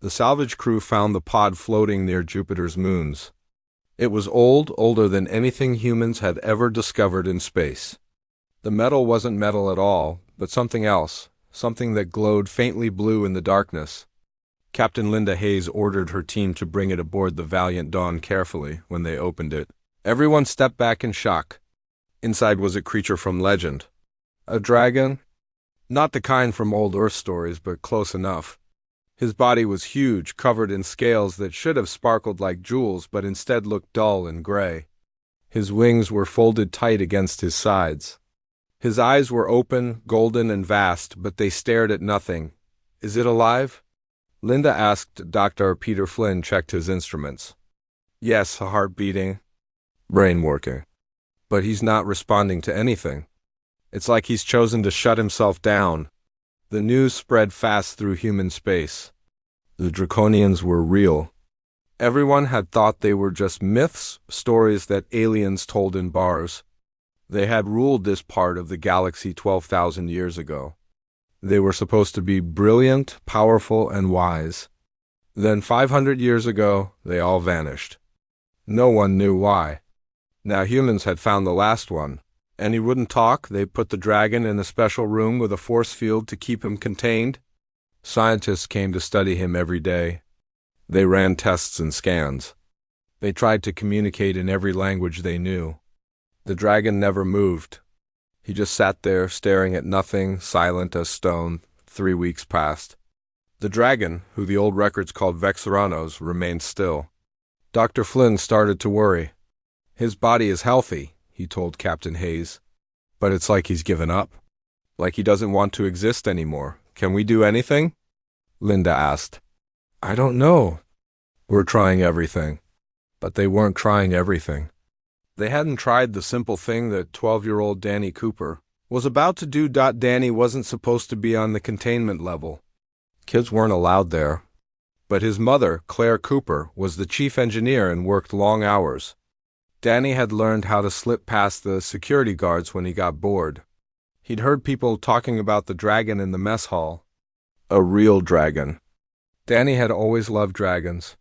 The salvage crew found the pod floating near Jupiter's moons. It was old, older than anything humans had ever discovered in space. The metal wasn't metal at all, but something else, something that glowed faintly blue in the darkness. Captain Linda Hayes ordered her team to bring it aboard the Valiant Dawn carefully when they opened it. Everyone stepped back in shock. Inside was a creature from legend. A dragon? Not the kind from old Earth stories, but close enough. His body was huge, covered in scales that should have sparkled like jewels but instead looked dull and gray. His wings were folded tight against his sides. His eyes were open, golden and vast, but they stared at nothing. "Is it alive?" Linda asked. Dr. Peter Flynn checked his instruments. "Yes, a heart beating, brain working. But he's not responding to anything. It's like he's chosen to shut himself down." The news spread fast through human space. The Draconians were real. Everyone had thought they were just myths, stories that aliens told in bars. They had ruled this part of the galaxy 12,000 years ago. They were supposed to be brilliant, powerful, and wise. Then 500 years ago, they all vanished. No one knew why. Now humans had found the last one. And he wouldn't talk. They put the dragon in a special room with a force field to keep him contained. Scientists came to study him every day. They ran tests and scans. They tried to communicate in every language they knew. The dragon never moved. He just sat there, staring at nothing, silent as stone. 3 weeks passed. The dragon, who the old records called Vexeranos, remained still. Dr. Flynn started to worry. "His body is healthy," he told Captain Hayes, "but it's like he's given up. Like he doesn't want to exist anymore. Can we do anything?" Linda asked. "I don't know. We're trying everything." But they weren't trying everything. They hadn't tried the simple thing that 12-year-old Danny Cooper was about to do. Danny wasn't supposed to be on the containment level. Kids weren't allowed there. But his mother, Claire Cooper, was the chief engineer and worked long hours. Danny had learned how to slip past the security guards when he got bored. He'd heard people talking about the dragon in the mess hall. A real dragon. Danny had always loved dragons.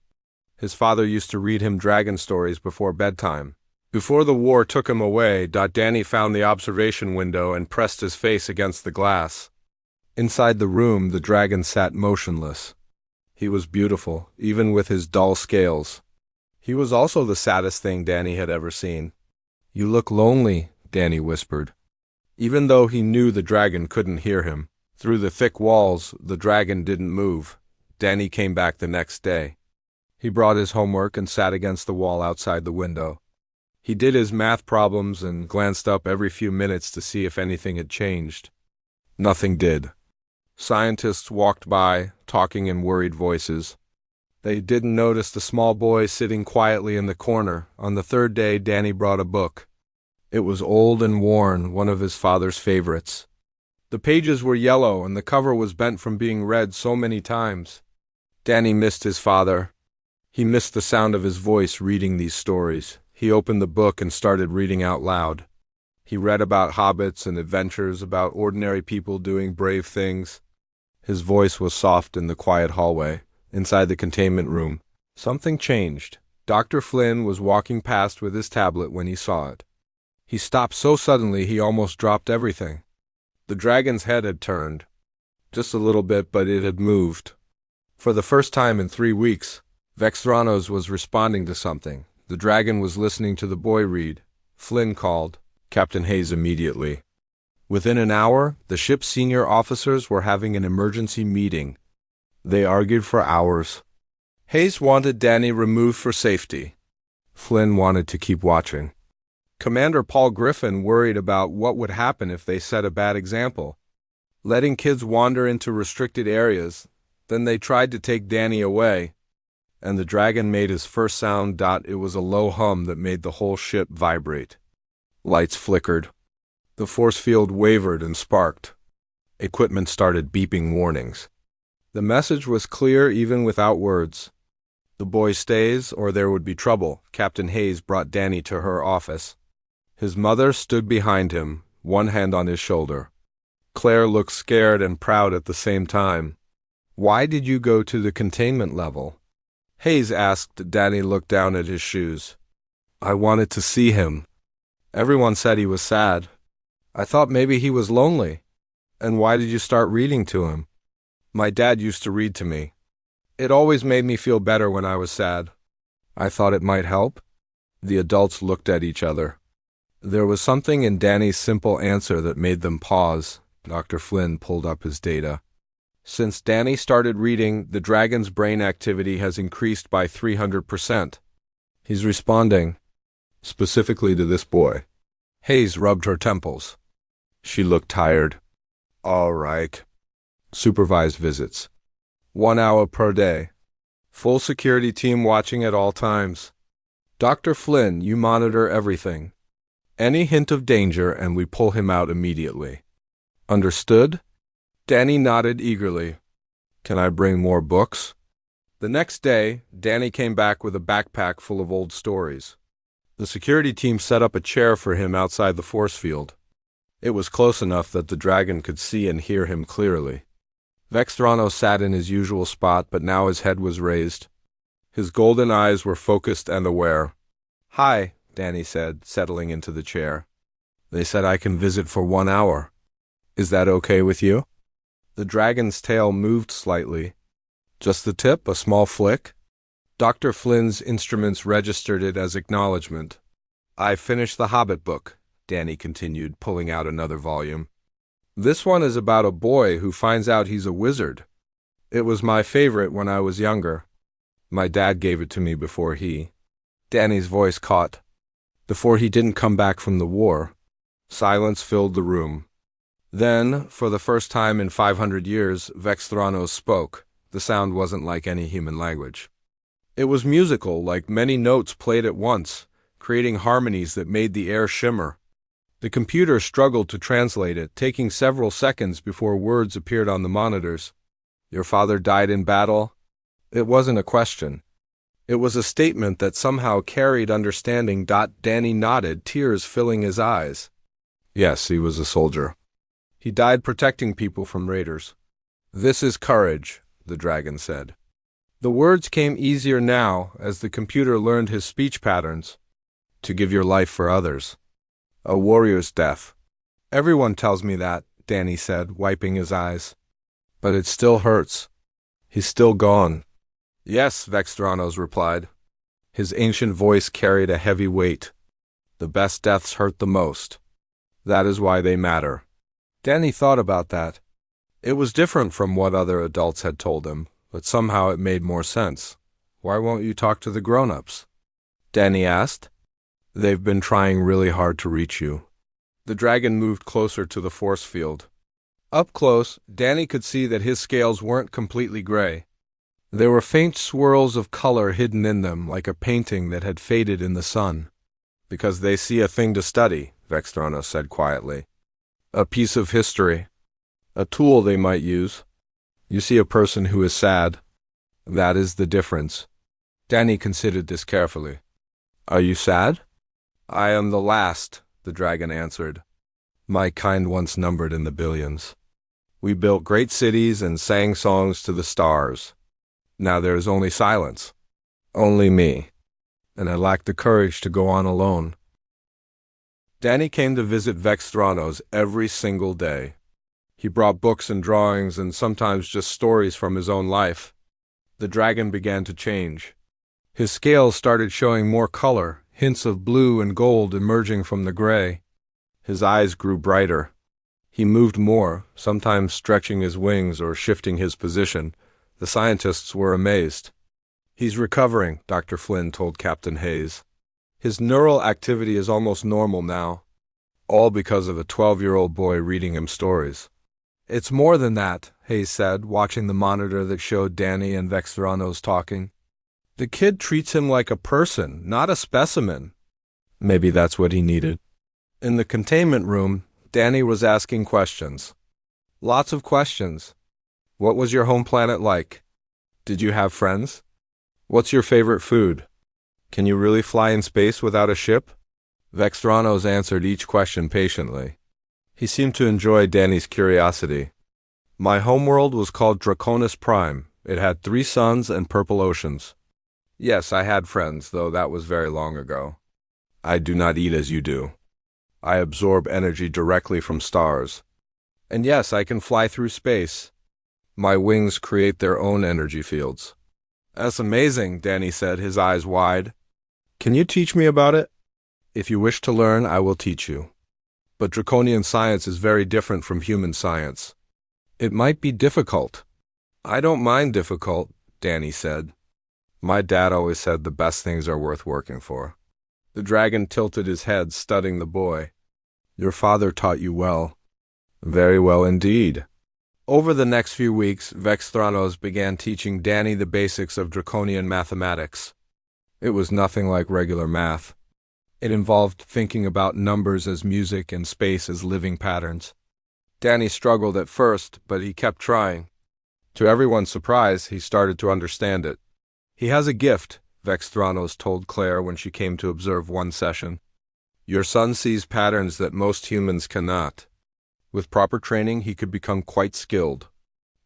His father used to read him dragon stories before bedtime. Before the war took him away, Danny found the observation window and pressed his face against the glass. Inside the room, the dragon sat motionless. He was beautiful, even with his dull scales. He was also the saddest thing Danny had ever seen. "You look lonely," Danny whispered. Even though he knew the dragon couldn't hear him, through the thick walls, the dragon didn't move. Danny came back the next day. He brought his homework and sat against the wall outside the window. He did his math problems and glanced up every few minutes to see if anything had changed. Nothing did. Scientists walked by, talking in worried voices. They didn't notice the small boy sitting quietly in the corner. On the third day, Danny brought a book. It was old and worn, one of his father's favorites. The pages were yellow, and the cover was bent from being read so many times. Danny missed his father. He missed the sound of his voice reading these stories. He opened the book and started reading out loud. He read about hobbits and adventures, about ordinary people doing brave things. His voice was soft in the quiet hallway. Inside the containment room, something changed. Dr. Flynn was walking past with his tablet when he saw it. He stopped so suddenly he almost dropped everything. The dragon's head had turned. Just a little bit, but it had moved. For the first time in 3 weeks, Vexeranos was responding to something. The dragon was listening to the boy read. Flynn called Captain Hayes immediately. Within an hour, the ship's senior officers were having an emergency meeting. They argued for hours. Hayes wanted Danny removed for safety. Flynn wanted to keep watching. Commander Paul Griffin worried about what would happen if they set a bad example, letting kids wander into restricted areas. Then they tried to take Danny away, and the dragon made his first sound. It was a low hum that made the whole ship vibrate. Lights flickered. The force field wavered and sparked. Equipment started beeping warnings. The message was clear even without words. The boy stays, or there would be trouble. Captain Hayes brought Danny to her office. His mother stood behind him, one hand on his shoulder. Claire looked scared and proud at the same time. Why did you go to the containment level? Hayes asked. Danny looked down at his shoes. I wanted to see him. Everyone said he was sad. I thought maybe he was lonely. And why did you start reading to him? My dad used to read to me. It always made me feel better when I was sad. I thought it might help. The adults looked at each other. There was something in Danny's simple answer that made them pause. Dr. Flynn pulled up his data. Since Danny started reading, the dragon's brain activity has increased by 300%. He's responding, specifically to this boy. Hayes rubbed her temples. She looked tired. All right. Supervised visits. 1 hour per day. Full security team watching at all times. Dr. Flynn, you monitor everything. Any hint of danger and we pull him out immediately. Understood? Danny nodded eagerly. Can I bring more books? The next day, Danny came back with a backpack full of old stories. The security team set up a chair for him outside the force field. It was close enough that the dragon could see and hear him clearly. Vextrano sat in his usual spot, but now his head was raised. His golden eyes were focused and aware. Hi, Danny said, settling into the chair. They said I can visit for 1 hour. Is that okay with you? The dragon's tail moved slightly. Just the tip, a small flick? Dr. Flynn's instruments registered it as acknowledgement. I finished the Hobbit book, Danny continued, pulling out another volume. This one is about a boy who finds out he's a wizard. It was my favorite when I was younger. My dad gave it to me before Danny's voice caught. Before he didn't come back from the war. Silence filled the room. Then, for the first time in 500 years, Vextranos spoke. The sound wasn't like any human language. It was musical, like many notes played at once, creating harmonies that made the air shimmer. The computer struggled to translate it, taking several seconds before words appeared on the monitors. Your father died in battle? It wasn't a question. It was a statement that somehow carried understanding. Danny nodded, tears filling his eyes. Yes, he was a soldier. He died protecting people from raiders. This is courage, the dragon said. The words came easier now as the computer learned his speech patterns. To give your life for others. A warrior's death. Everyone tells me that, Danny said, wiping his eyes. But it still hurts. He's still gone. Yes, Vextranos replied. His ancient voice carried a heavy weight. The best deaths hurt the most. That is why they matter. Danny thought about that. It was different from what other adults had told him, but somehow it made more sense. Why won't you talk to the grown-ups? Danny asked. They've been trying really hard to reach you. The dragon moved closer to the force field. Up close, Danny could see that his scales weren't completely gray. There were faint swirls of color hidden in them, like a painting that had faded in the sun. Because they see a thing to study, Vextranos said quietly. A piece of history. A tool they might use. You see a person who is sad. That is the difference. Danny considered this carefully. Are you sad? I am the last, the dragon answered. My kind once numbered in the billions. We built great cities and sang songs to the stars. Now there is only silence. Only me. And I lack the courage to go on alone. Danny came to visit Vextranos every single day. He brought books and drawings and sometimes just stories from his own life. The dragon began to change. His scales started showing more color, hints of blue and gold emerging from the gray. His eyes grew brighter. He moved more, sometimes stretching his wings or shifting his position. The scientists were amazed. He's recovering, Dr. Flynn told Captain Hayes. His neural activity is almost normal now. All because of a 12-year-old boy reading him stories. It's more than that, Hayes said, watching the monitor that showed Danny and Vextranos talking. The kid treats him like a person, not a specimen. Maybe that's what he needed. In the containment room, Danny was asking questions. Lots of questions. What was your home planet like? Did you have friends? What's your favorite food? Can you really fly in space without a ship? Vextranos answered each question patiently. He seemed to enjoy Danny's curiosity. My homeworld was called Draconis Prime. It had 3 suns and purple oceans. Yes, I had friends, though that was very long ago. I do not eat as you do. I absorb energy directly from stars. And yes, I can fly through space. My wings create their own energy fields. That's amazing, Danny said, his eyes wide. Can you teach me about it? If you wish to learn, I will teach you. But draconian science is very different from human science. It might be difficult. I don't mind difficult, Danny said. My dad always said the best things are worth working for. The dragon tilted his head, studying the boy. Your father taught you well. Very well indeed. Over the next few weeks, Vexthranos began teaching Danny the basics of draconian mathematics. It was nothing like regular math. It involved thinking about numbers as music and space as living patterns. Danny struggled at first, but he kept trying. To everyone's surprise, he started to understand it. He has a gift, Vexthranos told Claire when she came to observe one session. Your son sees patterns that most humans cannot. With proper training, he could become quite skilled.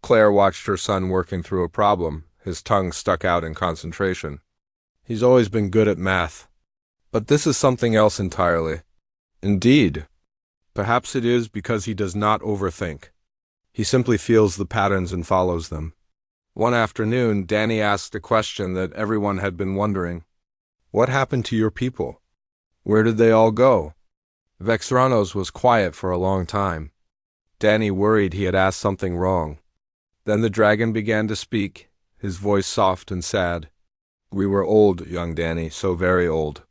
Claire watched her son working through a problem, his tongue stuck out in concentration. He's always been good at math. But this is something else entirely. Indeed. Perhaps it is because he does not overthink. He simply feels the patterns and follows them. One afternoon, Danny asked a question that everyone had been wondering. What happened to your people? Where did they all go? Vexthranos was quiet for a long time. Danny worried he had asked something wrong. Then the dragon began to speak, his voice soft and sad. We were old, young Danny, so very old.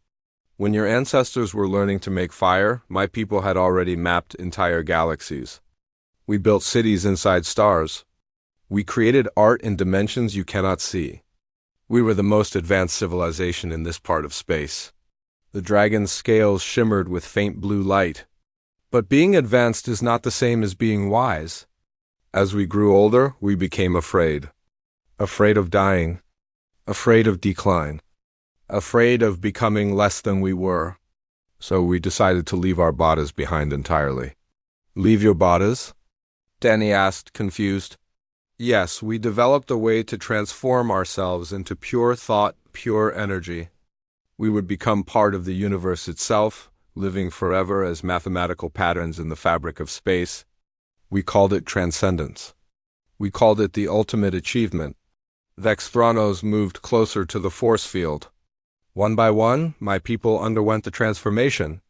When your ancestors were learning to make fire, my people had already mapped entire galaxies. We built cities inside stars. We created art in dimensions you cannot see. We were the most advanced civilization in this part of space. The dragon's scales shimmered with faint blue light. But being advanced is not the same as being wise. As we grew older, we became afraid. Afraid of dying. Afraid of decline. Afraid of becoming less than we were. So we decided to leave our bodies behind entirely. Leave your bodies? Danny asked, confused. Yes, we developed a way to transform ourselves into pure thought, pure energy. We would become part of the universe itself, living forever as mathematical patterns in the fabric of space. We called it transcendence. We called it the ultimate achievement. Vexthranos moved closer to the force field. One by one, my people underwent the transformation.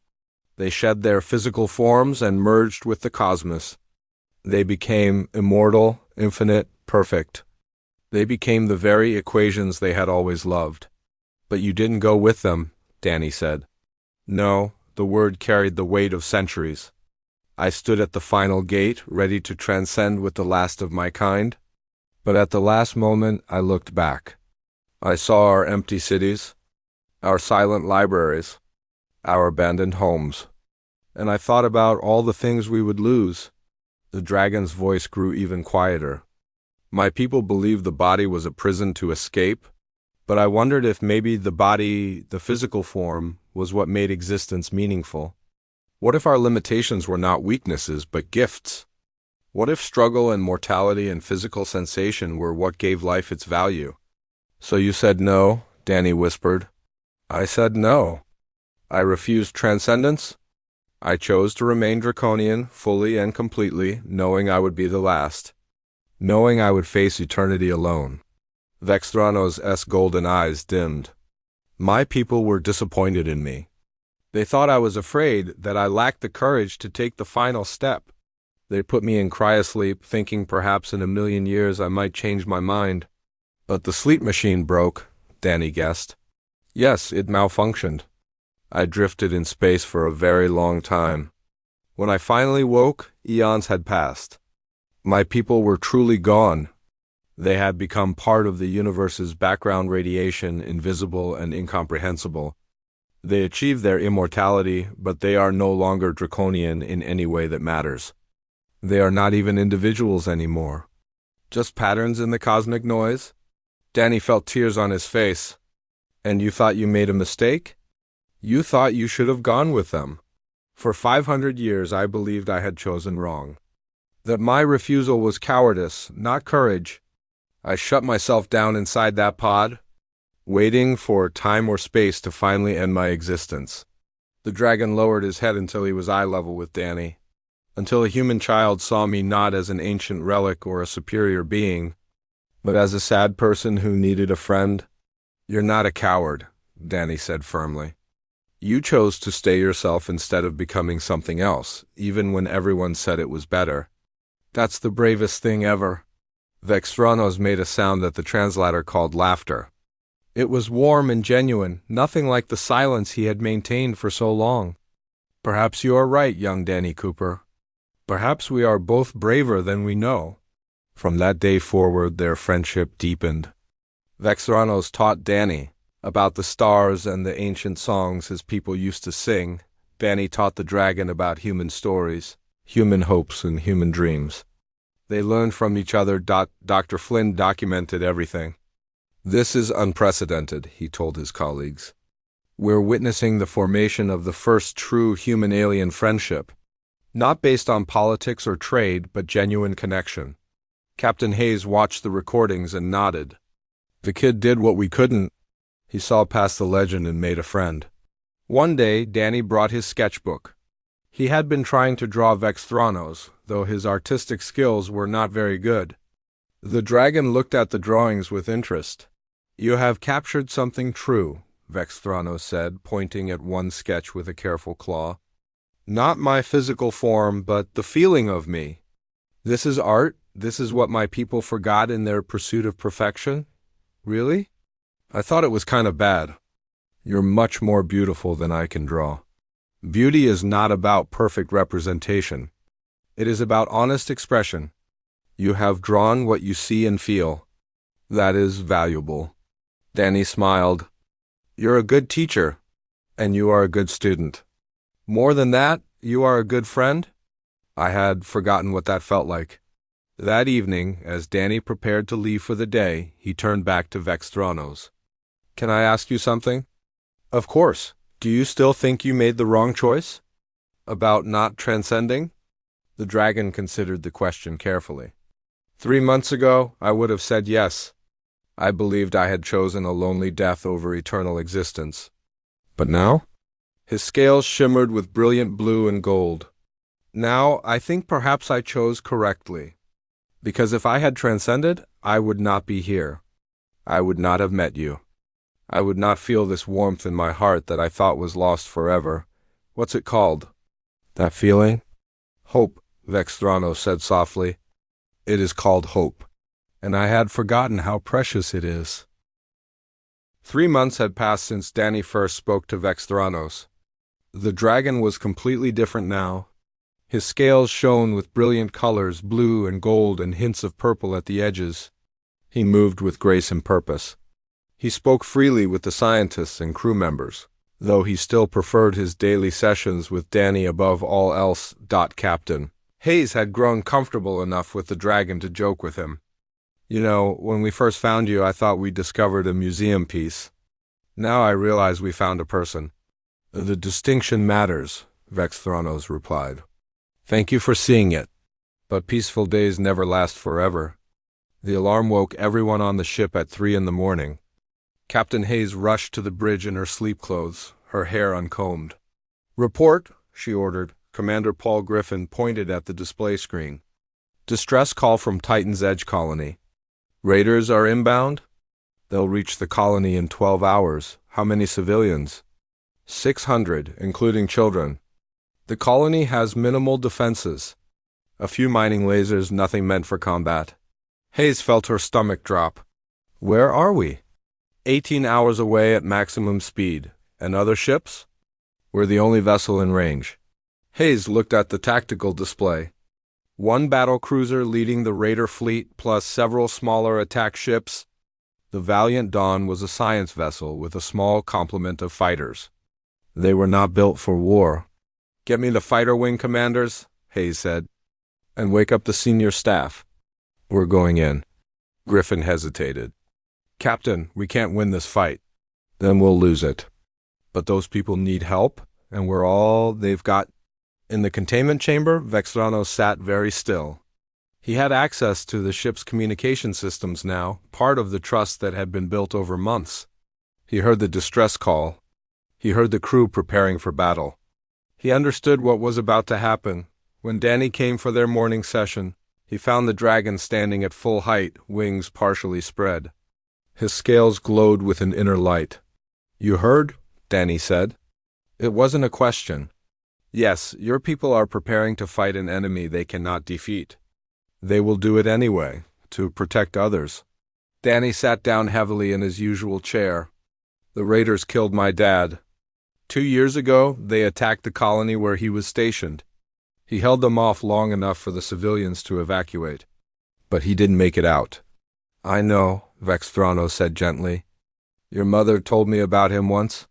They shed their physical forms and merged with the cosmos. They became immortal, infinite, perfect. They became the very equations they had always loved. But you didn't go with them, Danny said. No, the word carried the weight of centuries. I stood at the final gate, ready to transcend with the last of my kind. But at the last moment, I looked back. I saw our empty cities, our silent libraries, our abandoned homes. And I thought about all the things we would lose. The dragon's voice grew even quieter. My people believed the body was a prison to escape, but I wondered if maybe the body, the physical form, was what made existence meaningful. What if our limitations were not weaknesses, but gifts? What if struggle and mortality and physical sensation were what gave life its value? So you said no, Danny whispered. I said no. I refused transcendence. I chose to remain draconian, fully and completely, knowing I would be the last. Knowing I would face eternity alone. Vexthranos' golden eyes dimmed. My people were disappointed in me. They thought I was afraid that I lacked the courage to take the final step. They put me in cryosleep, thinking perhaps in a million years I might change my mind. But the sleep machine broke, Danny guessed. Yes, it malfunctioned. I drifted in space for a very long time. When I finally woke, eons had passed. My people were truly gone. They had become part of the universe's background radiation, invisible and incomprehensible. They achieved their immortality, but they are no longer draconian in any way that matters. They are not even individuals anymore. Just patterns in the cosmic noise? Danny felt tears on his face. And you thought you made a mistake? You thought you should have gone with them. For 500 years I believed I had chosen wrong. That my refusal was cowardice, not courage. I shut myself down inside that pod, waiting for time or space to finally end my existence. The dragon lowered his head until he was eye level with Danny, until a human child saw me not as an ancient relic or a superior being, but as a sad person who needed a friend. You're not a coward, Danny said firmly. You chose to stay yourself instead of becoming something else, even when everyone said it was better. That's the bravest thing ever. Vexthranos made a sound that the translator called laughter. It was warm and genuine, nothing like the silence he had maintained for so long. Perhaps you are right, young Danny Cooper. Perhaps we are both braver than we know. From that day forward, their friendship deepened. Vexthranos taught Danny about the stars and the ancient songs his people used to sing. Danny taught the dragon about human stories, human hopes, and human dreams. They learned from each other. Dr. Flynn documented everything. This is unprecedented, he told his colleagues. We're witnessing the formation of the first true human-alien friendship, not based on politics or trade, but genuine connection. Captain Hayes watched the recordings and nodded. The kid did what we couldn't. He saw past the legend and made a friend. One day, Danny brought his sketchbook. He had been trying to draw Vexthranos, though his artistic skills were not very good. The dragon looked at the drawings with interest. You have captured something true, Vexthranos said, pointing at one sketch with a careful claw. Not my physical form, but the feeling of me. This is art? This is what my people forgot in their pursuit of perfection? Really? I thought it was kind of bad. You're much more beautiful than I can draw. Beauty is not about perfect representation. It is about honest expression. You have drawn what you see and feel. That is valuable. Danny smiled. You're a good teacher, and you are a good student. More than that, you are a good friend. I had forgotten what that felt like. That evening, as Danny prepared to leave for the day, he turned back to Vexthranos. Can I ask you something? Of course. Do you still think you made the wrong choice? About not transcending? The dragon considered the question carefully. 3 months ago, I would have said yes. I believed I had chosen a lonely death over eternal existence. But now? His scales shimmered with brilliant blue and gold. Now, I think perhaps I chose correctly. Because if I had transcended, I would not be here. I would not have met you. I would not feel this warmth in my heart that I thought was lost forever. What's it called? That feeling? Hope, Vexthranos said softly. It is called hope. And I had forgotten how precious it is. 3 months had passed since Danny first spoke to Vexthranos. The dragon was completely different now. His scales shone with brilliant colors, blue and gold and hints of purple at the edges. He moved with grace and purpose. He spoke freely with the scientists and crew members, though he still preferred his daily sessions with Danny above all else. Captain Hayes had grown comfortable enough with the dragon to joke with him. You know, when we first found you, I thought we discovered a museum piece. Now I realize we found a person. The distinction matters, Vexthranos replied. Thank you for seeing it. But peaceful days never last forever. The alarm woke everyone on the ship at 3 a.m. Captain Hayes rushed to the bridge in her sleep clothes, her hair uncombed. Report, she ordered. Commander Paul Griffin pointed at the display screen. Distress call from Titan's Edge colony. Raiders are inbound? They'll reach the colony in 12 hours. How many civilians? 600, including children. The colony has minimal defenses. A few mining lasers, nothing meant for combat. Hayes felt her stomach drop. Where are we? 18 hours away at maximum speed. And other ships? We're the only vessel in range. Hayes looked at the tactical display. 1 battle cruiser leading the Raider fleet plus several smaller attack ships. The Valiant Dawn was a science vessel with a small complement of fighters. They were not built for war. Get me the fighter wing commanders, Hayes said, and wake up the senior staff. We're going in. Griffin hesitated. Captain, we can't win this fight. Then we'll lose it. But those people need help, and we're all they've got. In the containment chamber, Vexthranos sat very still. He had access to the ship's communication systems now, part of the trust that had been built over months. He heard the distress call. He heard the crew preparing for battle. He understood what was about to happen. When Danny came for their morning session, he found the dragon standing at full height, wings partially spread. His scales glowed with an inner light. "You heard?" Danny said. It wasn't a question. "Yes, your people are preparing to fight an enemy they cannot defeat. They will do it anyway, to protect others." Danny sat down heavily in his usual chair. "The raiders killed my dad. 2 years ago, they attacked the colony where he was stationed. He held them off long enough for the civilians to evacuate. But he didn't make it out." "I know," Vexthranos said gently. "Your mother told me about him once.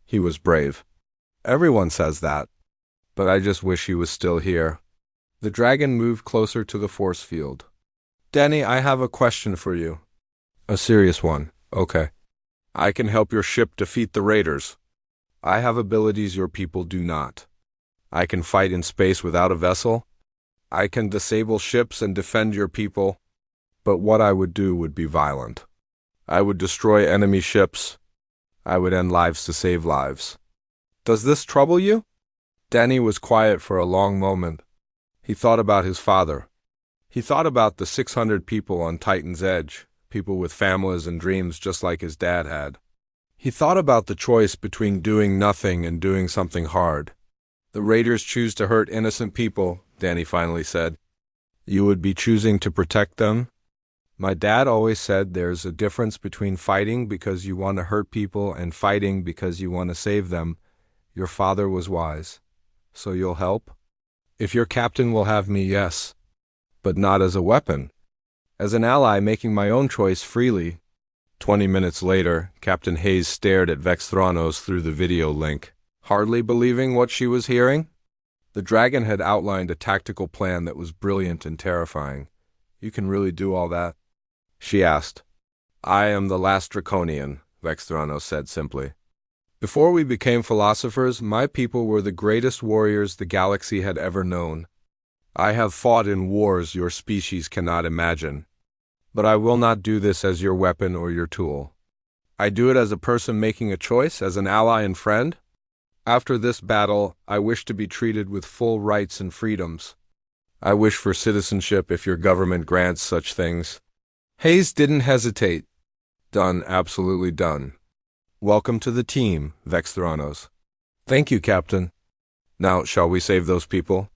He was brave. Everyone says that. But I just wish he was still here." The dragon moved closer to the force field. "Danny, I have a question for you." "A serious one. Okay. I can help your ship defeat the raiders. I have abilities your people do not. I can fight in space without a vessel. I can disable ships and defend your people. But what I would do would be violent. I would destroy enemy ships. I would end lives to save lives. Does this trouble you?" Danny was quiet for a long moment. He thought about his father. He thought about the 600 people on Titan's Edge, people with families and dreams just like his dad had. He thought about the choice between doing nothing and doing something hard. "The raiders choose to hurt innocent people," Danny finally said. "You would be choosing to protect them?" "My dad always said there's a difference between fighting because you want to hurt people and fighting because you want to save them. Your father was wise. So you'll help?" "If your captain will have me, yes. But not as a weapon. As an ally making my own choice freely." 20 minutes later, Captain Hayes stared at Vexthranos through the video link, hardly believing what she was hearing. The dragon had outlined a tactical plan that was brilliant and terrifying. "You can really do all that?" she asked. "I am the last Draconian," Vexthranos said simply. "Before we became philosophers, my people were the greatest warriors the galaxy had ever known. I have fought in wars your species cannot imagine. But I will not do this as your weapon or your tool. I do it as a person making a choice, as an ally and friend. After this battle, I wish to be treated with full rights and freedoms. I wish for citizenship if your government grants such things." Hayes didn't hesitate. "Done, absolutely done. Welcome to the team, Vexthranos." "Thank you, Captain." "Now, shall we save those people?"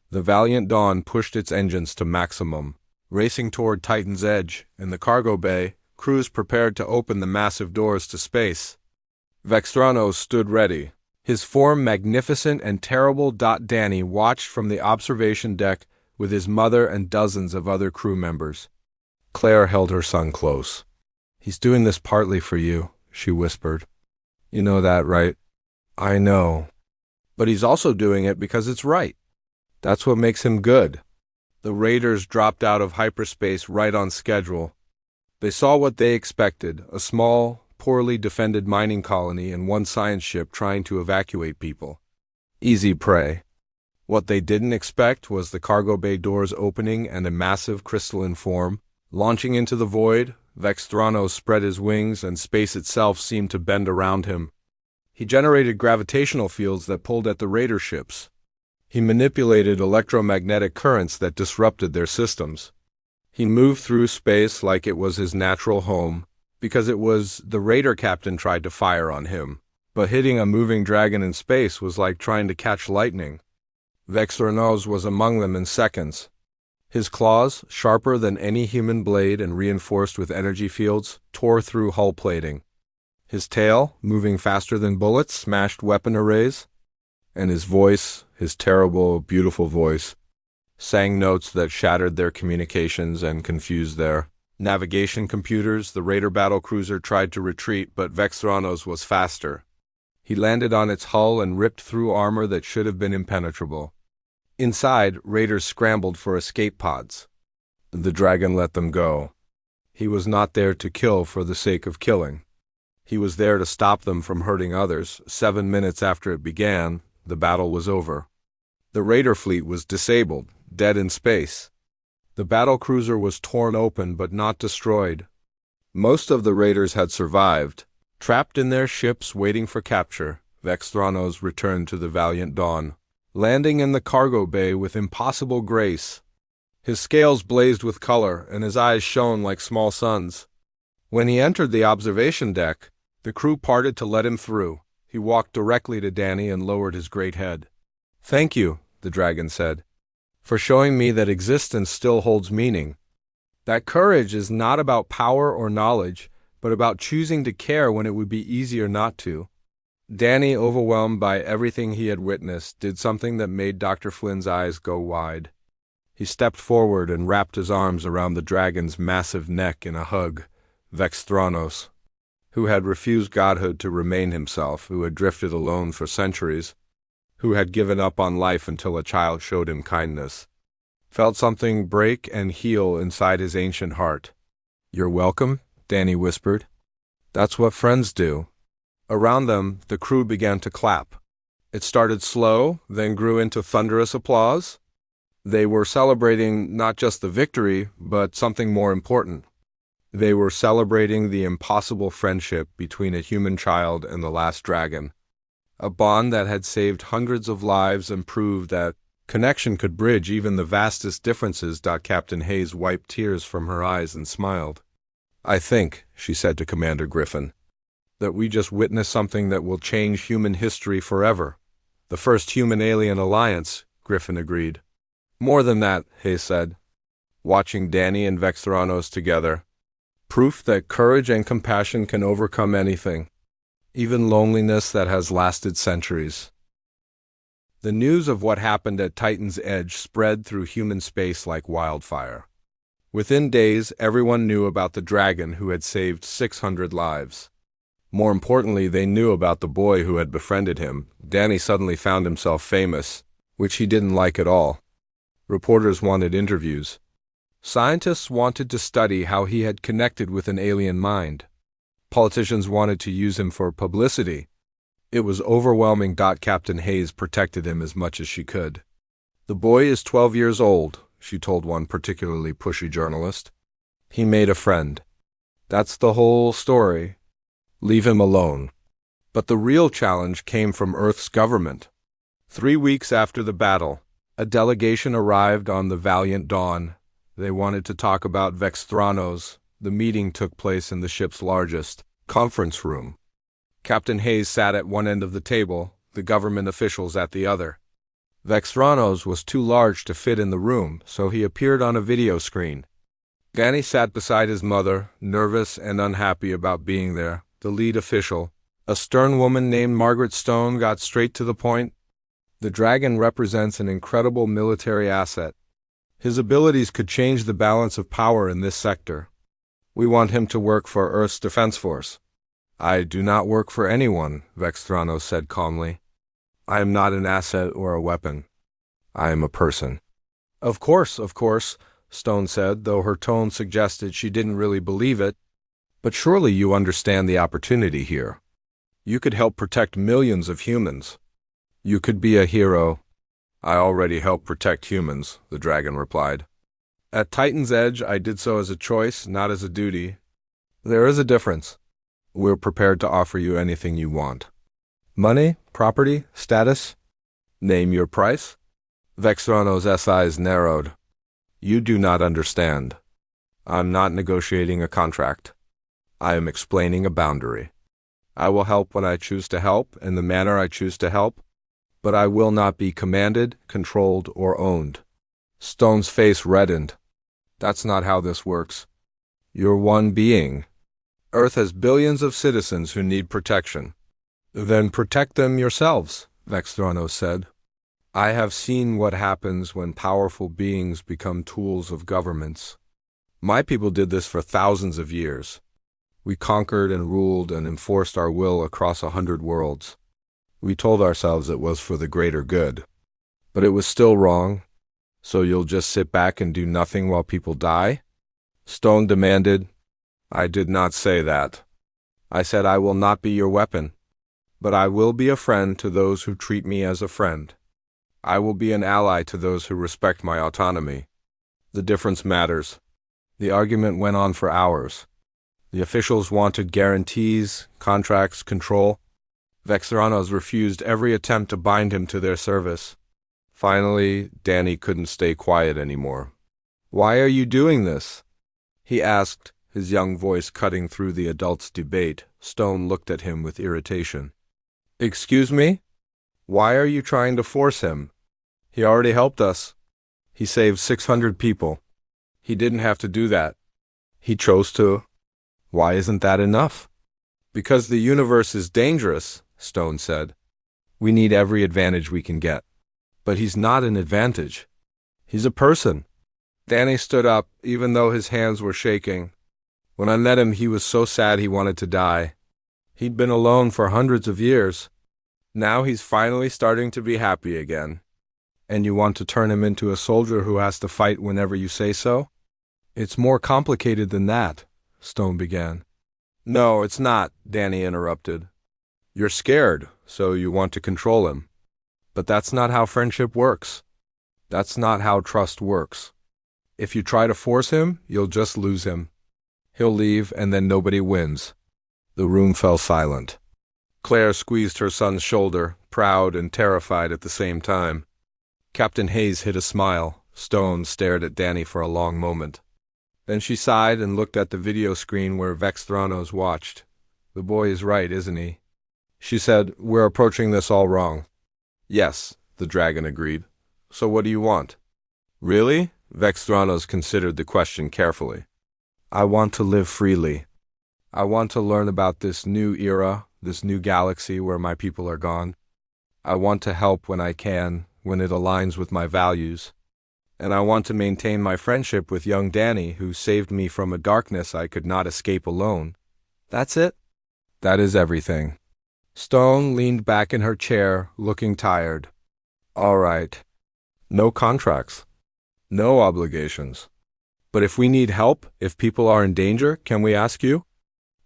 The Valiant Dawn pushed its engines to maximum, racing toward Titan's Edge. In the cargo bay, crews prepared to open the massive doors to space. Vexthranos stood ready, his form magnificent and terrible. Danny watched from the observation deck with his mother and dozens of other crew members. Claire held her son close. "He's doing this partly for you," she whispered. "You know that, right?" "I know. But he's also doing it because it's right. That's what makes him good." The raiders dropped out of hyperspace right on schedule. They saw what they expected, a small, poorly defended mining colony and one science ship trying to evacuate people. Easy prey. What they didn't expect was the cargo bay doors opening and a massive crystalline form launching into the void. Vexthranos spread his wings and space itself seemed to bend around him. He generated gravitational fields that pulled at the raider ships. He manipulated electromagnetic currents that disrupted their systems. He moved through space like it was his natural home, because it was the raider captain tried to fire on him. But hitting a moving dragon in space was like trying to catch lightning. Vexthranos was among them in seconds. His claws, sharper than any human blade and reinforced with energy fields, tore through hull plating. His tail, moving faster than bullets, smashed weapon arrays. And his voice, his terrible, beautiful voice, sang notes that shattered their communications and confused their navigation computers. The raider battlecruiser tried to retreat, but Vexthranos was faster. He landed on its hull and ripped through armor that should have been impenetrable. Inside, raiders scrambled for escape pods. The dragon let them go. He was not there to kill for the sake of killing. He was there to stop them from hurting others. 7 minutes after it began, the battle was over. The raider fleet was disabled, dead in space. The battlecruiser was torn open but not destroyed. Most of the raiders had survived. Trapped in their ships waiting for capture, Vexthranos returned to the valiant Dawn, landing in the cargo bay with impossible grace. His scales blazed with color, and his eyes shone like small suns. When he entered the observation deck, the crew parted to let him through. He walked directly to Danny and lowered his great head. "Thank you," the dragon said, "for showing me that existence still holds meaning. That courage is not about power or knowledge, but about choosing to care when it would be easier not to." Danny, overwhelmed by everything he had witnessed, did something that made Dr. Flynn's eyes go wide. He stepped forward and wrapped his arms around the dragon's massive neck in a hug. Vexthranos, who had refused godhood to remain himself, who had drifted alone for centuries, who had given up on life until a child showed him kindness, felt something break and heal inside his ancient heart. "You're welcome," Danny whispered. "That's what friends do." Around them, the crew began to clap. It started slow, then grew into thunderous applause. They were celebrating not just the victory, but something more important. They were celebrating the impossible friendship between a human child and the last dragon, a bond that had saved hundreds of lives and proved that connection could bridge even the vastest differences. Captain Hayes wiped tears from her eyes and smiled. "I think," she said to Commander Griffin, "that we just witnessed something that will change human history forever." "The first human-alien alliance," Griffin agreed. "More than that," Hayes said, watching Danny and Vexthranos together. "Proof that courage and compassion can overcome anything, even loneliness that has lasted centuries." The news of what happened at Titan's Edge spread through human space like wildfire. Within days, everyone knew about the dragon who had saved 600 lives. More importantly, they knew about the boy who had befriended him. Danny suddenly found himself famous, which he didn't like at all. Reporters wanted interviews. Scientists wanted to study how he had connected with an alien mind. Politicians wanted to use him for publicity. It was overwhelming. Captain Hayes protected him as much as she could. "The boy is 12 years old," she told one particularly pushy journalist. "He made a friend. That's the whole story. Leave him alone." But the real challenge came from Earth's government. 3 weeks after the battle, a delegation arrived on the valiant Dawn. They wanted to talk about Vexthranos. The meeting took place in the ship's largest conference room. Captain Hayes sat at one end of the table, the government officials at the other. Vexthranos was too large to fit in the room, so he appeared on a video screen. Danny sat beside his mother, nervous and unhappy about being there. The lead official, a stern woman named Margaret Stone, got straight to the point. "The dragon represents an incredible military asset. His abilities could change the balance of power in this sector. We want him to work for Earth's Defense Force." "I do not work for anyone," Vexthranos said calmly. "I am not an asset or a weapon. I am a person." Of course," Stone said, though her tone suggested she didn't really believe it. "But surely you understand the opportunity here. You could help protect millions of humans. You could be a hero." "I already help protect humans," the dragon replied. "At Titan's Edge, I did so as a choice, not as a duty. There is a difference. We're prepared to offer you anything you want. Money, property, status? Name your price." Vexthranos' eyes narrowed. "You do not understand. I'm not negotiating a contract. I am explaining a boundary. I will help when I choose to help, in the manner I choose to help, but I will not be commanded, controlled, or owned." Stone's face reddened. "That's not how this works. You're one being. Earth has billions of citizens who need protection." "Then protect them yourselves," Vexthranos said. "I have seen what happens when powerful beings become tools of governments. My people did this for thousands of years. We conquered and ruled and enforced our will across 100 worlds. We told ourselves it was for the greater good. But it was still wrong. So you'll just sit back and do nothing while people die?" Stone demanded. "I did not say that. I said I will not be your weapon. But I will be a friend to those who treat me as a friend. I will be an ally to those who respect my autonomy. The difference matters. The argument went on for hours. The officials wanted guarantees, contracts, control. Vexthranos refused every attempt to bind him to their service. Finally, Danny couldn't stay quiet anymore. "Why are you doing this?" he asked, his young voice cutting through the adults' debate. Stone looked at him with irritation. "Excuse me? Why are you trying to force him? He already helped us. He saved 600 people. He didn't have to do that. He chose to. Why isn't that enough?" "Because the universe is dangerous," Stone said. "We need every advantage we can get." "But he's not an advantage. He's a person." Danny stood up, even though his hands were shaking. "When I met him, he was so sad he wanted to die. He'd been alone for hundreds of years. Now he's finally starting to be happy again. And you want to turn him into a soldier who has to fight whenever you say so?" "It's more complicated than that," Stone began. "No, it's not," Danny interrupted. "You're scared, so you want to control him. But that's not how friendship works. That's not how trust works. If you try to force him, you'll just lose him. He'll leave, and then nobody wins." The room fell silent. Claire squeezed her son's shoulder, proud and terrified at the same time. Captain Hayes hid a smile. Stone stared at Danny for a long moment. Then she sighed and looked at the video screen where Vexthranos watched. "The boy is right, isn't he?" She said, "We're approaching this all wrong." "Yes," the dragon agreed. "So what do you want?" "Really?" Vexthranos considered the question carefully. "I want to live freely. I want to learn about this new era, this new galaxy where my people are gone. I want to help when I can, when it aligns with my values. And I want to maintain my friendship with young Danny, who saved me from a darkness I could not escape alone. That's it?" "That is everything." Stone leaned back in her chair, looking tired. "All right. No contracts. No obligations. But if we need help, if people are in danger, can we ask you?"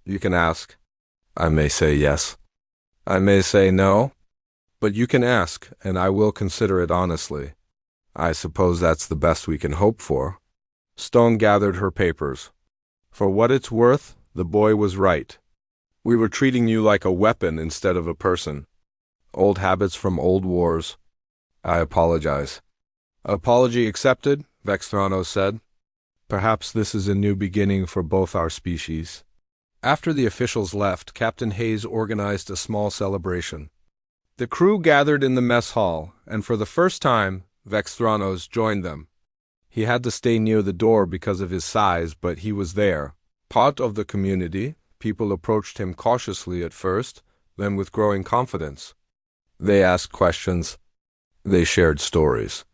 "You can ask. I may say yes. I may say no. But you can ask, and I will consider it honestly. I suppose that's the best we can hope for." Stone gathered her papers. "For what it's worth, the boy was right. We were treating you like a weapon instead of a person. Old habits from old wars. I apologize." "Apology accepted," Vexthranos said. "Perhaps this is a new beginning for both our species." After the officials left, Captain Hayes organized a small celebration. The crew gathered in the mess hall, and for the first time, Vexthranos joined them. He had to stay near the door because of his size, but he was there. Part of the community, people approached him cautiously at first, then with growing confidence. They asked questions. They shared stories.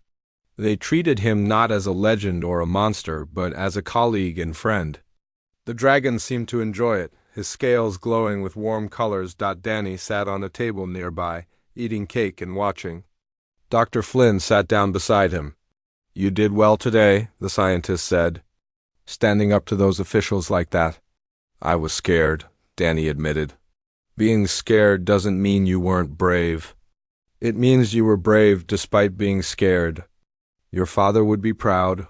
They treated him not as a legend or a monster, but as a colleague and friend. The dragon seemed to enjoy it, his scales glowing with warm colors. Danny sat on a table nearby, eating cake and watching. Dr. Flynn sat down beside him. "You did well today," the scientist said, "standing up to those officials like that." "I was scared," Danny admitted. "Being scared doesn't mean you weren't brave. It means you were brave despite being scared. Your father would be proud."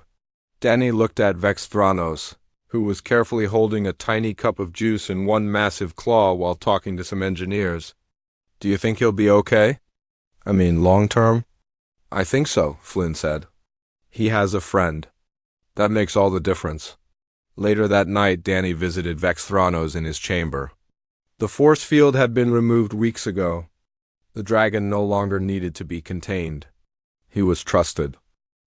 Danny looked at Vexthranos, who was carefully holding a tiny cup of juice in one massive claw while talking to some engineers. "Do you think he'll be okay? I mean, long term?" "I think so," Flynn said. "He has a friend. That makes all the difference." Later that night, Danny visited Vexthranos in his chamber. The force field had been removed weeks ago. The dragon no longer needed to be contained. He was trusted.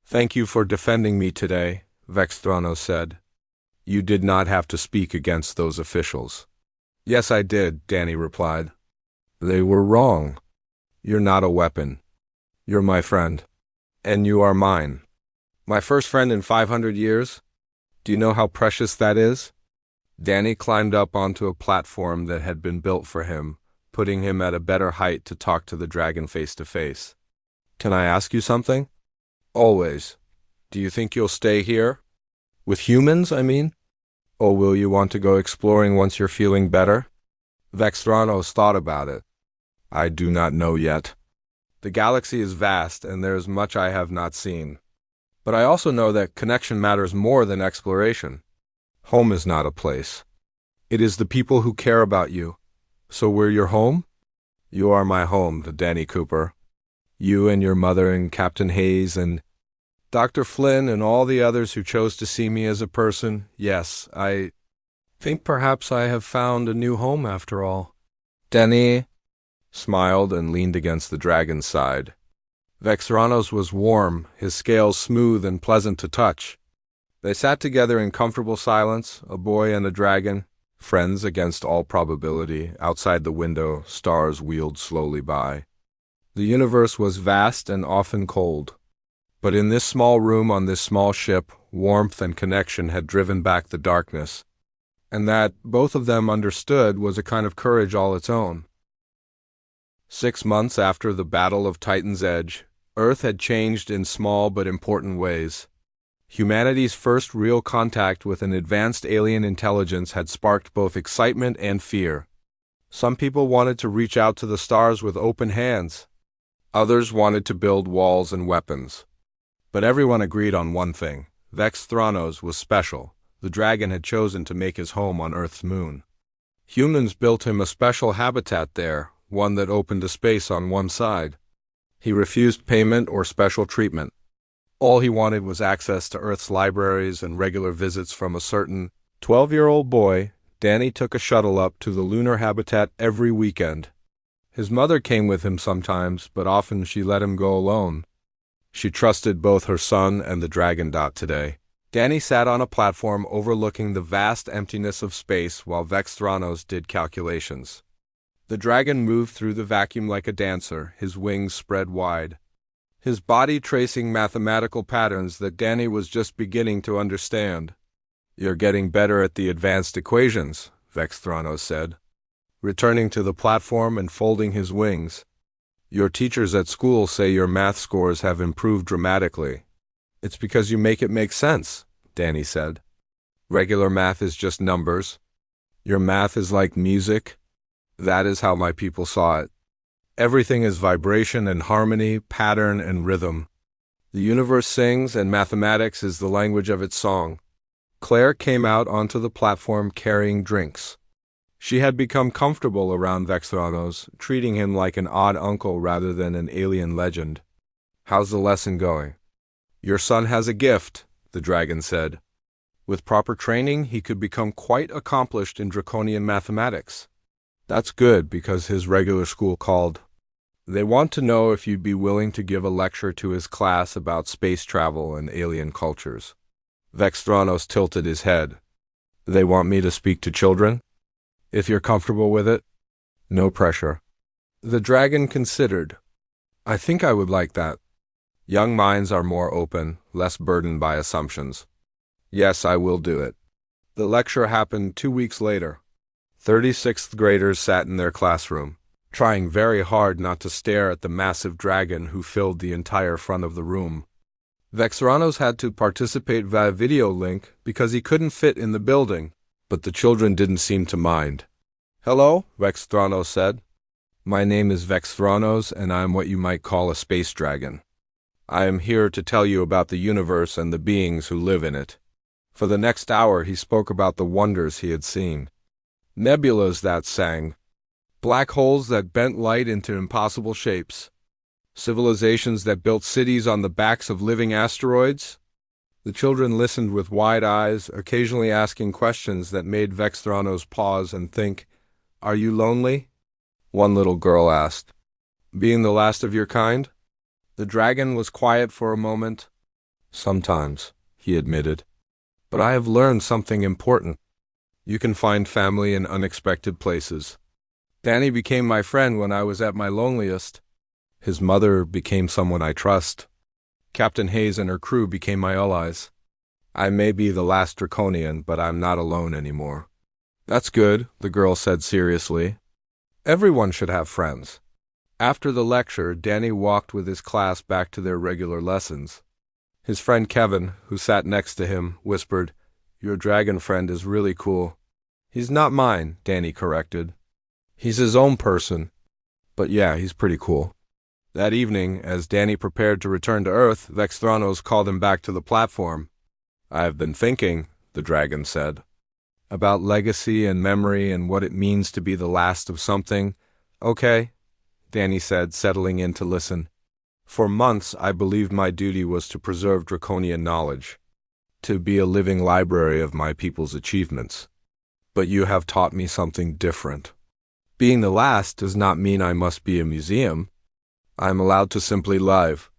"Thank you for defending me today," Vexthranos said. "You did not have to speak against those officials." "Yes, I did," Danny replied. "They were wrong. You're not a weapon. You're my friend. And you are mine. My first friend in 500 years? Do you know how precious that is?" Danny climbed up onto a platform that had been built for him, putting him at a better height to talk to the dragon face to face. "Can I ask you something?" "Always. Do you think you'll stay here? With humans, I mean? Or will you want to go exploring once you're feeling better?" Vexthranos thought about it. "I do not know yet. The galaxy is vast, and there is much I have not seen. But I also know that connection matters more than exploration. Home is not a place. It is the people who care about you. So we're your home? You are my home, the Danny Cooper. You and your mother and Captain Hayes and Dr. Flynn and all the others who chose to see me as a person. Yes, I think perhaps I have found a new home after all. Danny smiled and leaned against the dragon's side. Vexthranos was warm, his scales smooth and pleasant to touch. They sat together in comfortable silence, a boy and a dragon, friends against all probability. Outside the window, stars wheeled slowly by. The universe was vast and often cold. But in this small room on this small ship, warmth and connection had driven back the darkness. And that, both of them understood, was a kind of courage all its own. 6 months after the Battle of Titan's Edge, Earth had changed in small but important ways. Humanity's first real contact with an advanced alien intelligence had sparked both excitement and fear. Some people wanted to reach out to the stars with open hands. Others wanted to build walls and weapons. But everyone agreed on one thing. Vexthranos was special. The dragon had chosen to make his home on Earth's moon. Humans built him a special habitat there, one that opened to space on one side. He refused payment or special treatment. All he wanted was access to Earth's libraries and regular visits from a certain 12-year-old boy. Danny took a shuttle up to the lunar habitat every weekend. His mother came with him sometimes, but often she let him go alone. She trusted both her son and the dragon. Today, Danny sat on a platform overlooking the vast emptiness of space while Vexthranos did calculations. The dragon moved through the vacuum like a dancer, his wings spread wide, his body tracing mathematical patterns that Danny was just beginning to understand. "You're getting better at the advanced equations," Vexthranos said, returning to the platform and folding his wings. "Your teachers at school say your math scores have improved dramatically." "It's because you make it make sense," Danny said. "Regular math is just numbers. Your math is like music. That is how my people saw it. Everything is vibration and harmony, pattern and rhythm. The universe sings, and mathematics is the language of its song." Claire came out onto the platform carrying drinks. She had become comfortable around Vexthranos, treating him like an odd uncle rather than an alien legend. "How's the lesson going?" "Your son has a gift," the dragon said. "With proper training, he could become quite accomplished in draconian mathematics." "That's good, because his regular school called. They want to know if you'd be willing to give a lecture to his class about space travel and alien cultures." Vexthranos tilted his head. "They want me to speak to children? If you're comfortable with it. No pressure." The dragon considered. "I think I would like that. Young minds are more open, less burdened by assumptions. Yes, I will do it." The lecture happened 2 weeks later. 36th graders sat in their classroom, trying very hard not to stare at the massive dragon who filled the entire front of the room. Vexthranos had to participate via video link because he couldn't fit in the building, but the children didn't seem to mind. "Hello," Vexthranos said. "My name is Vexthranos, and I am what you might call a space dragon. I am here to tell you about the universe and the beings who live in it." For the next hour he spoke about the wonders he had seen. Nebulas that sang, black holes that bent light into impossible shapes, civilizations that built cities on the backs of living asteroids. The children listened with wide eyes, occasionally asking questions that made Vexthranos pause and think, "Are you lonely?" One little girl asked, "Being the last of your kind?" The dragon was quiet for a moment. "Sometimes," he admitted. "But I have learned something important. You can find family in unexpected places. Danny became my friend when I was at my loneliest. His mother became someone I trust. Captain Hayes and her crew became my allies. I may be the last draconian, but I'm not alone anymore." "That's good," the girl said seriously. "Everyone should have friends." After the lecture, Danny walked with his class back to their regular lessons. His friend Kevin, who sat next to him, whispered, "Your dragon friend is really cool." "He's not mine," Danny corrected. "He's his own person. But yeah, he's pretty cool." That evening, as Danny prepared to return to Earth, Vexthranos called him back to the platform. "I have been thinking," the dragon said, "about legacy and memory and what it means to be the last of something." "Okay," Danny said, settling in to listen. "For months I believed my duty was to preserve draconian knowledge, to be a living library of my people's achievements. But you have taught me something different. Being the last does not mean I must be a museum. I am allowed to simply live,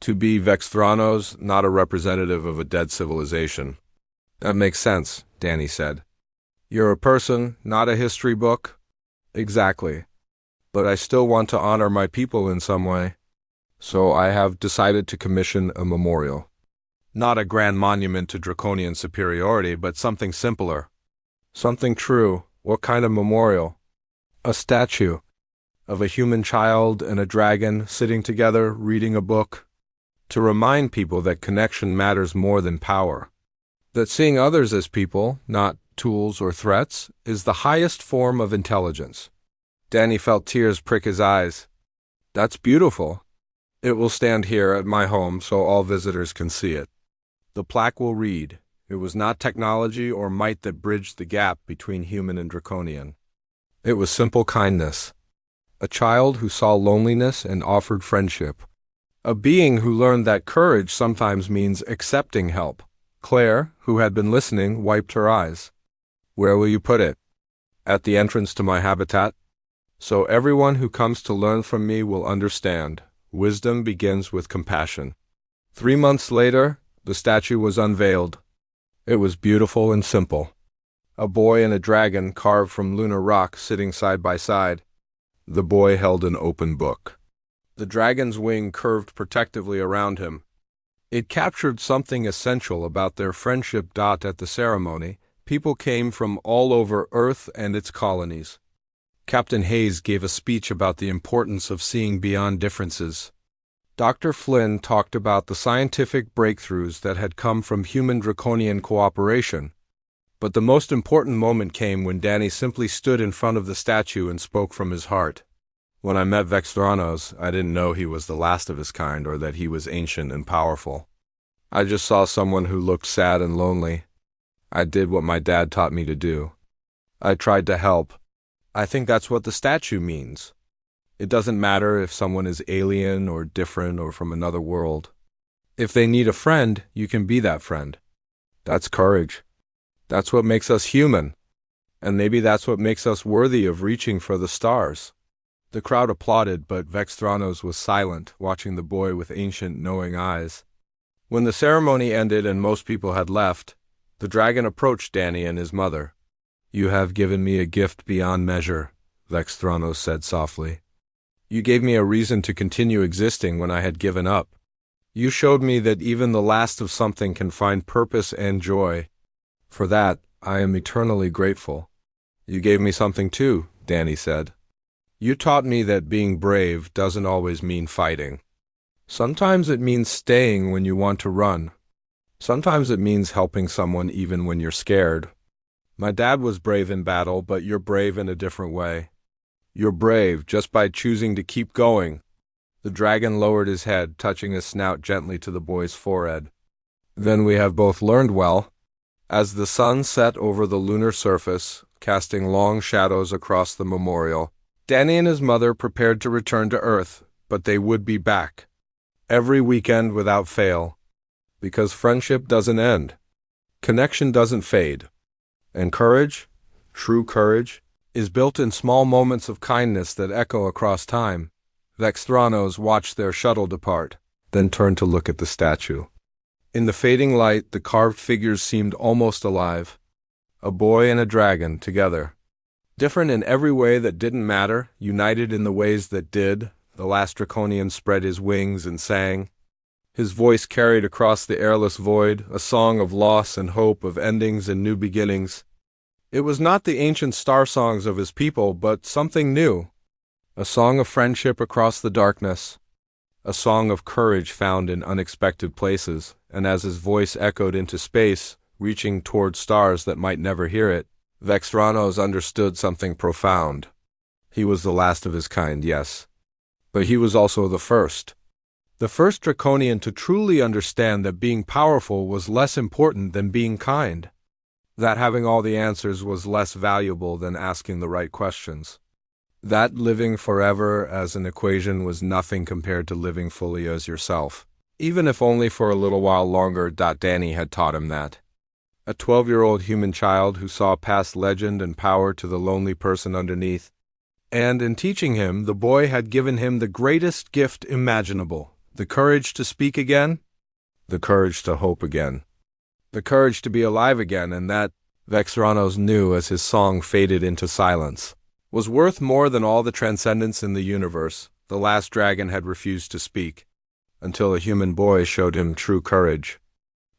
to be Vexthranos, not a representative of a dead civilization." "That makes sense," Danny said. "You're a person, not a history book." "Exactly. But I still want to honor my people in some way. So I have decided to commission a memorial. Not a grand monument to draconian superiority, but something simpler. Something true." "What kind of memorial?" "A statue of a human child and a dragon sitting together, reading a book, to remind people that connection matters more than power. That seeing others as people, not tools or threats, is the highest form of intelligence." Danny felt tears prick his eyes. "That's beautiful. It will stand here at my home so all visitors can see it. The plaque will read, 'It was not technology or might that bridged the gap between human and draconian. It was simple kindness. A child who saw loneliness and offered friendship. A being who learned that courage sometimes means accepting help.'" Claire, who had been listening, wiped her eyes. "Where will you put it?" "At the entrance to my habitat. So everyone who comes to learn from me will understand. Wisdom begins with compassion." 3 months later, the statue was unveiled. It was beautiful and simple. A boy and a dragon carved from lunar rock sitting side by side. The boy held an open book. The dragon's wing curved protectively around him. It captured something essential about their friendship. At the ceremony, people came from all over Earth and its colonies. Captain Hayes gave a speech about the importance of seeing beyond differences. Dr. Flynn talked about the scientific breakthroughs that had come from human-draconian cooperation. But the most important moment came when Danny simply stood in front of the statue and spoke from his heart. "When I met Vexthranos, I didn't know he was the last of his kind or that he was ancient and powerful. I just saw someone who looked sad and lonely. I did what my dad taught me to do. I tried to help. I think that's what the statue means. It doesn't matter if someone is alien or different or from another world. If they need a friend, you can be that friend. That's courage. That's what makes us human. And maybe that's what makes us worthy of reaching for the stars." The crowd applauded, but Vexthranos was silent, watching the boy with ancient, knowing eyes. When the ceremony ended and most people had left, the dragon approached Danny and his mother. "You have given me a gift beyond measure," Vexthranos said softly. "You gave me a reason to continue existing when I had given up. You showed me that even the last of something can find purpose and joy. For that, I am eternally grateful." "You gave me something too," Danny said. "You taught me that being brave doesn't always mean fighting. Sometimes it means staying when you want to run. Sometimes it means helping someone even when you're scared. My dad was brave in battle, but you're brave in a different way. You're brave just by choosing to keep going." The dragon lowered his head, touching his snout gently to the boy's forehead. "Then we have both learned well." As the sun set over the lunar surface, casting long shadows across the memorial, Danny and his mother prepared to return to Earth, but they would be back. Every weekend without fail. Because friendship doesn't end. Connection doesn't fade. And courage, true courage, is built in small moments of kindness that echo across time. Vexthranos watched their shuttle depart, then turned to look at the statue. In the fading light, the carved figures seemed almost alive. A boy and a dragon together. Different in every way that didn't matter, united in the ways that did. The last draconian spread his wings and sang. His voice carried across the airless void, a song of loss and hope, of endings and new beginnings. It was not the ancient star songs of his people, but something new. A song of friendship across the darkness. A song of courage found in unexpected places, and as his voice echoed into space, reaching toward stars that might never hear it, Vexthranos understood something profound. He was the last of his kind, yes. But he was also the first. The first draconian to truly understand that being powerful was less important than being kind. That having all the answers was less valuable than asking the right questions. That living forever as an equation was nothing compared to living fully as yourself. Even if only for a little while longer. Danny had taught him that. A 12-year-old human child who saw past legend and power to the lonely person underneath. And in teaching him, the boy had given him the greatest gift imaginable. The courage to speak again, the courage to hope again, the courage to be alive again, and that, Vexeranos knew as his song faded into silence, was worth more than all the transcendence in the universe. The last dragon had refused to speak, until a human boy showed him true courage.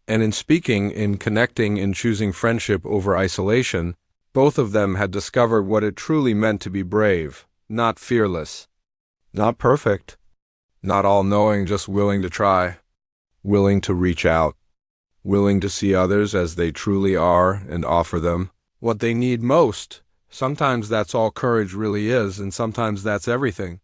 And in speaking, in connecting, in choosing friendship over isolation, both of them had discovered what it truly meant to be brave, not fearless, not perfect, not all-knowing, just willing to try, willing to reach out, willing to see others as they truly are and offer them what they need most. Sometimes that's all courage really is, and sometimes that's everything.